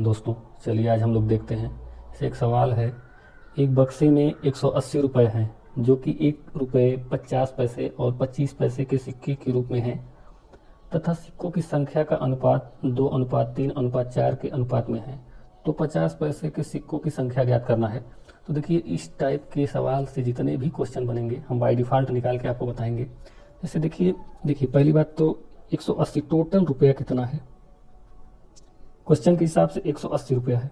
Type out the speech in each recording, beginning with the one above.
दोस्तों, चलिए आज हम लोग देखते हैं। जैसे एक सवाल है, एक बक्से में 180 रुपए हैं जो कि 1 रुपये 50 पैसे और 25 पैसे के सिक्के के रूप में हैं तथा सिक्कों की संख्या का अनुपात 2:3:4 के अनुपात में है। तो 50 पैसे के सिक्कों की संख्या ज्ञात करना है। तो देखिए, इस टाइप के सवाल से जितने भी क्वेश्चन बनेंगे हम बाय डिफ़ॉल्ट निकाल के आपको बताएंगे। जैसे देखिए पहली बात तो 180 टोटल रुपया कितना है। क्वेश्चन के हिसाब से 180 रुपया है,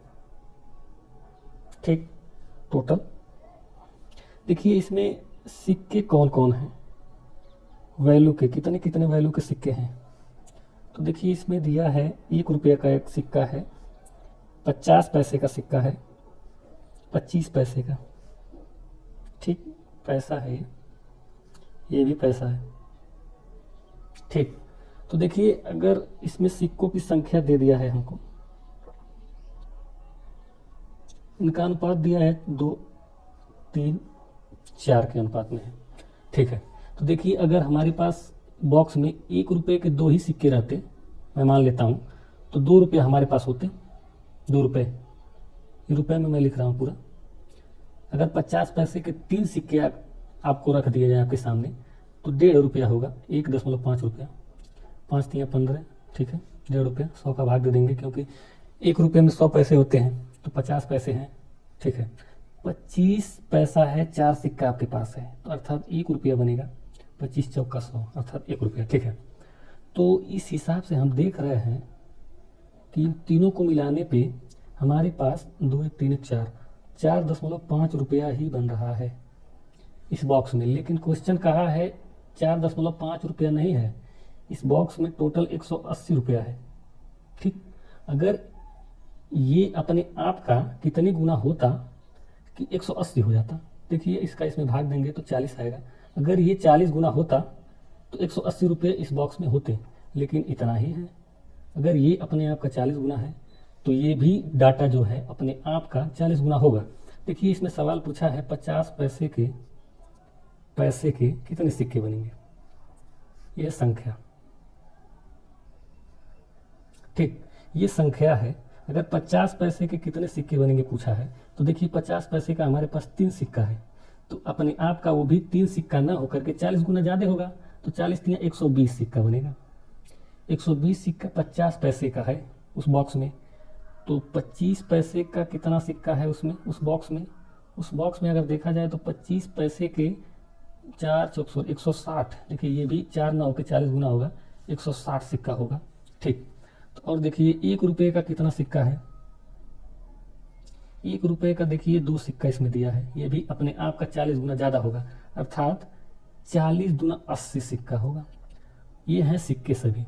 ठीक, टोटल। देखिए इसमें सिक्के कौन कौन हैं, वैल्यू के कितने कितने वैल्यू के सिक्के हैं। तो देखिए इसमें दिया है 1 रुपये का एक सिक्का है, 50 पैसे का सिक्का है, 25 पैसे का, ठीक, पैसा है, ये भी पैसा है, ठीक। तो देखिए अगर इसमें सिक्कों की संख्या दे दिया है हमको, इनका अनुपात दिया है 2:3:4 के अनुपात में है, ठीक है। तो देखिए अगर हमारे पास बॉक्स में 1 रुपये के 2 ही सिक्के रहते, मैं मान लेता हूँ, तो 2 रुपये हमारे पास होते, 2 रुपये, ये रुपये में मैं लिख रहा हूँ पूरा। अगर 50 पैसे के 3 सिक्के आपको रख दिए जाए आपके सामने तो 1.5 रुपया होगा, 1.5 रुपया, 5 3 15, ठीक है, 1.5 रुपया। 100 का भाग दे देंगे क्योंकि 1 रुपये में 100 पैसे होते हैं, तो 50 पैसे हैं, ठीक है। 25 पैसा है, 4 सिक्का आपके पास है, तो अर्थात 1 रुपया बनेगा। 25 चौका 100 अर्थात 1 रुपया, ठीक है। तो इस हिसाब से हम देख रहे हैं कि तीनों को मिलाने पे हमारे पास 2 1 3 1 4 4.5 रुपया ही बन रहा है इस बॉक्स में। लेकिन क्वेश्चन कहा है 4.5 रुपया नहीं है, इस बॉक्स में टोटल 180 रुपया है, ठीक। अगर ये अपने आप का कितने गुना होता कि 180 हो जाता। देखिए इसका इसमें भाग देंगे तो 40 आएगा। अगर ये 40 गुना होता तो 180 रुपये इस बॉक्स में होते, लेकिन इतना ही है। अगर ये अपने आप का 40 गुना है तो ये भी डाटा जो है अपने आप का 40 गुना होगा। देखिए इसमें सवाल पूछा है 50 पैसे के कितने सिक्के बनेंगे, ये संख्या, ठीक, ये संख्या है। अगर 50 पैसे के कितने सिक्के बनेंगे पूछा है, तो देखिए 50 पैसे का हमारे पास 3 सिक्का है, तो अपने आप का वो भी 3 सिक्का ना होकर के 40 गुना ज़्यादा होगा, तो 40 3 120 सिक्का बनेगा। 120 सिक्का 50 पैसे का है उस बॉक्स में, तो 25 पैसे का कितना सिक्का है उसमें, उस बॉक्स में अगर देखा जाए तो 25 पैसे के 4 चौक 160, देखिए ये भी 4 ना होकर 40 गुना होगा, 160 सिक्का होगा, ठीक। तो और देखिए 1 रुपये का कितना सिक्का है, 1 रुपये का देखिए 2 सिक्का इसमें दिया है, ये भी अपने आप का 40 गुना ज़्यादा होगा, अर्थात 40 दूना 80 सिक्का होगा। ये हैं सिक्के सभी,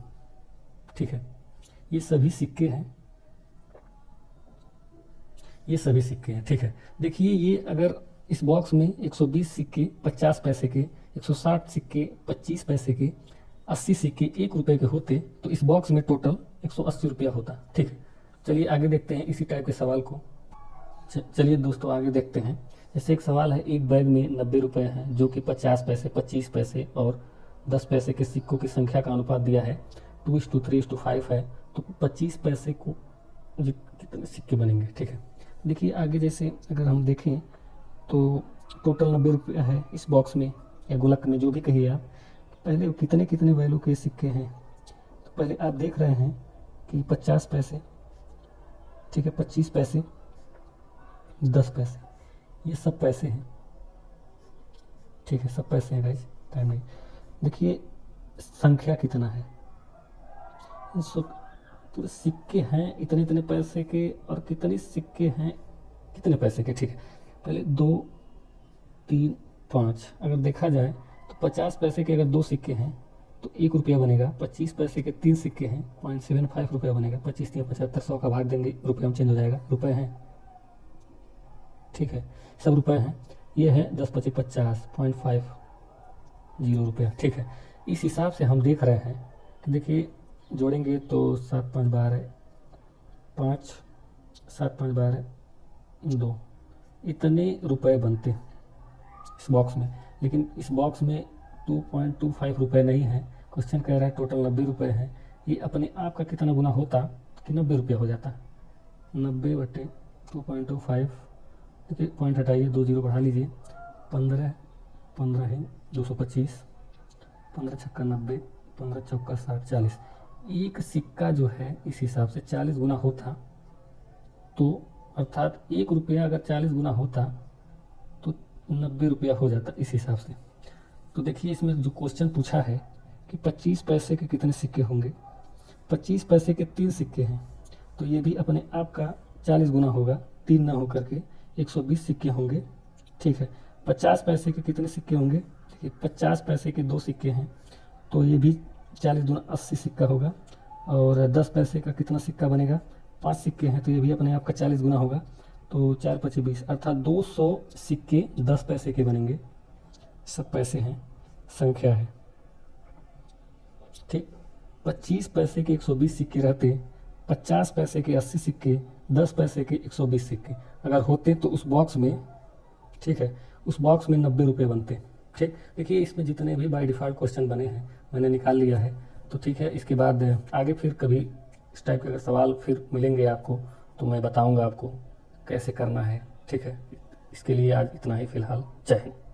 ठीक है, ये सभी सिक्के हैं, ये सभी सिक्के हैं, ठीक है। देखिए ये अगर इस बॉक्स में 120 सिक्के 50 पैसे के, 160 सिक्के 25 पैसे के, 80 सिक्के 1 रुपये के होते तो इस बॉक्स में टोटल 180 रुपया होता, ठीक है। चलिए आगे देखते हैं इसी टाइप के सवाल को। चलिए दोस्तों आगे देखते हैं। जैसे एक सवाल है, एक बैग में 90 रुपये हैं जो कि 50 पैसे 25 पैसे और 10 पैसे के सिक्कों की संख्या का अनुपात दिया है 2:3:5 है, तो 25 पैसे को कितने सिक्के बनेंगे, ठीक है। देखिए आगे जैसे अगर हम देखें तो टोटल 90 रुपया है इस बॉक्स में या गुल्लक में, जो भी कहिए आप। पहले कितने कितने वैल्यू के सिक्के हैं, तो पहले आप देख रहे हैं कि 50 पैसे, ठीक है, 25 पैसे, 10 पैसे, ये सब पैसे हैं, ठीक है, सब पैसे हैं गाइस, टाइम नहीं। देखिए संख्या कितना है, पूरे सिक्के हैं इतने इतने पैसे के, और कितने सिक्के हैं कितने पैसे के, ठीक है। पहले 2 3 5 अगर देखा जाए तो 50 पैसे के अगर 2 सिक्के हैं तो 1 रुपया बनेगा। 25 पैसे के 3 सिक्के हैं 0.75 रुपया बनेगा। 25 3 75, 100 का भाग देंगे, रुपये में चेंज हो जाएगा, रुपये हैं, ठीक है, सब रुपये हैं। ये है 10 25 50 0.50 रुपया, ठीक है। इस हिसाब से हम देख रहे हैं कि देखिए जोड़ेंगे तो 7 5 12 5 7 5 12 2, इतने रुपए बनते इस बॉक्स में। लेकिन इस बॉक्स में 2.25 रुपये नहीं है, क्वेश्चन कह रहा है टोटल 90 रुपये है। ये अपने आप का कितना गुना होता कि 90 रुपये हो जाता, 90/2.25, देखिए पॉइंट हटाइए, 2 जीरो बढ़ा लीजिए, 15 15 है 225, 15 छक्का 90, 15 चौका 60, 40। एक सिक्का जो है इस हिसाब से 40 गुना होता, तो अर्थात 1 रुपया अगर 40 गुना होता तो 90 रुपया हो जाता इस हिसाब से। तो देखिए इसमें जो क्वेश्चन पूछा है कि 25 पैसे के कितने सिक्के होंगे, 25 पैसे के 3 सिक्के हैं, तो ये भी अपने आप का 40 गुना होगा, 3 ना होकर के 120 सिक्के होंगे। ठीक है, 50 पैसे के कितने सिक्के होंगे, देखिए 50 पैसे के 2 सिक्के हैं, तो ये भी 40 दूना 80 सिक्का होगा। और 10 पैसे का कितना सिक्का बनेगा, 5 सिक्के हैं, तो ये भी अपने आप का 40 गुना होगा, तो 4 5 20, अर्थात 200 सिक्के 10 पैसे के बनेंगे। सब पैसे हैं, संख्या है। ठीक, 25 पैसे के 120 सिक्के रहते, 50 पैसे के 80 सिक्के, 10 पैसे के 120 सिक्के अगर होते तो उस बॉक्स में, ठीक है, उस बॉक्स में 90 रुपये बनते। ठीक, देखिए इसमें जितने भी बाय डिफ़ॉल्ट क्वेश्चन बने हैं मैंने निकाल लिया है। तो ठीक है, इसके बाद आगे फिर कभी इस टाइप के अगर सवाल फिर मिलेंगे आपको तो मैं बताऊंगा आपको कैसे करना है। ठीक है, इसके लिए आज इतना ही फ़िलहाल। जय हिंद।